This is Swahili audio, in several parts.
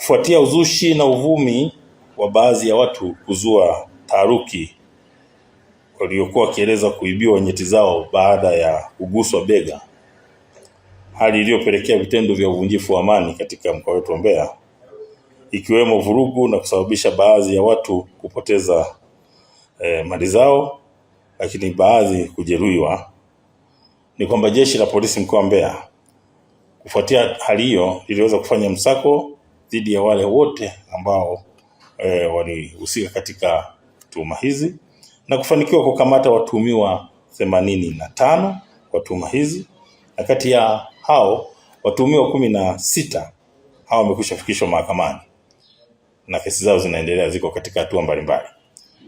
Kufuatia uzushi na uvumi wa baadhi ya watu kuzua taharuki waliokuwa wakieleza kuibiwa nyeti zao baada ya kuguswa bega, hali iliyopelekea vitendo vya uvunjifu wa amani katika mkoa wetu wa Mbeya, ikiwemo vurugu na kusababisha baadhi ya watu kupoteza mali zao, lakini baadhi kujeruhiwa, ni kwamba Jeshi la Polisi mkoa wa Mbeya kufuatia hali hiyo iliweza kufanya msako dhidi ya wale wote ambao walihusika katika tuhuma hizi na kufanikiwa kukamata watuhumiwa 85 kwa tuhuma hizi, na kati ya hao watuhumiwa 16 hao wamekwisha fikishwa mahakamani na kesi zao zinaendelea, ziko katika hatua mbalimbali.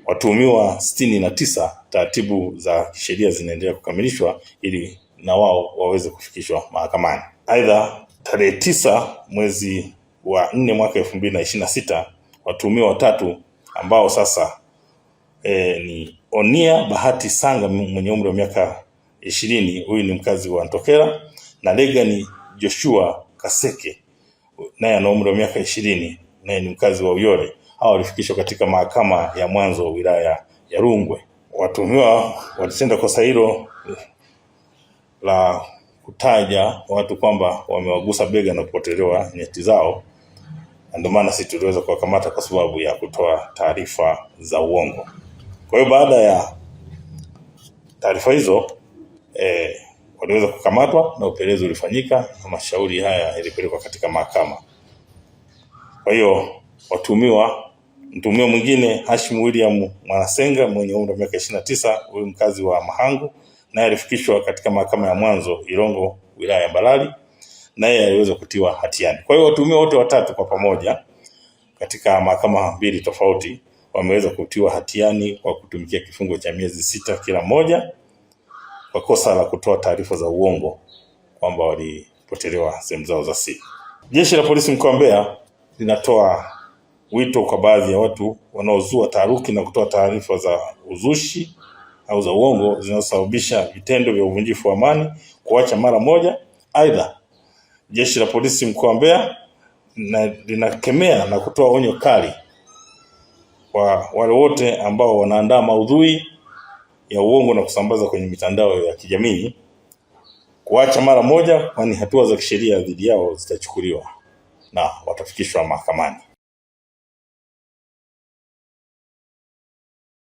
Watuhumiwa 69 taratibu za sheria zinaendelea kukamilishwa ili na wao waweze kufikishwa mahakamani. Aidha, tarehe 9 mwezi wa 4 mwaka 2026 watuhumiwa watatu ambao sasa ni Onia Bahati Sanga mwenye umri wa miaka 20, huyu ni mkazi wa Ntokera, na Legani Joshua Kaseke naye ana umri wa miaka 20, naye ni mkazi wa Uyole. Hao walifikishwa katika mahakama ya mwanzo wilaya ya Rungwe. Watuhumiwa walitenda kosa hilo la kutaja watu kwamba wamewagusa bega na kupotelewa nyeti zao, ndio maana sisi tuliweza kuwakamata kwa sababu ya kutoa taarifa za uongo. Kwa hiyo baada ya taarifa hizo waliweza kukamatwa na upelelezi ulifanyika na mashauri haya yalipelekwa katika mahakama. Kwa hiyo mtuhumiwa mwingine Hashim William Mwanasenga mwenye umri wa miaka 29, huyu mkazi wa Mahangu, naye alifikishwa katika mahakama ya mwanzo Irongo wilaya ya Mbalali, naye aliweza kutiwa hatiani. Kwa hiyo watuhumiwa wote watatu kwa pamoja katika mahakama mbili tofauti wameweza kutiwa hatiani kwa kutumikia kifungo cha miezi 6 kila mmoja kwa kosa la kutoa taarifa za uongo kwamba walipotelewa sehemu zao za siri. Jeshi la Polisi mkoa wa Mbeya linatoa wito kwa baadhi ya watu wanaozua taharuki na kutoa taarifa za uzushi au za uongo zinazosababisha vitendo vya uvunjifu wa amani kuacha mara moja. Aidha, Jeshi la Polisi mkoa wa Mbeya linakemea na kutoa onyo kali kwa wale wote ambao wanaandaa maudhui ya uongo na kusambaza kwenye mitandao ya kijamii kuacha mara moja, kwani hatua za kisheria dhidi yao zitachukuliwa na watafikishwa mahakamani.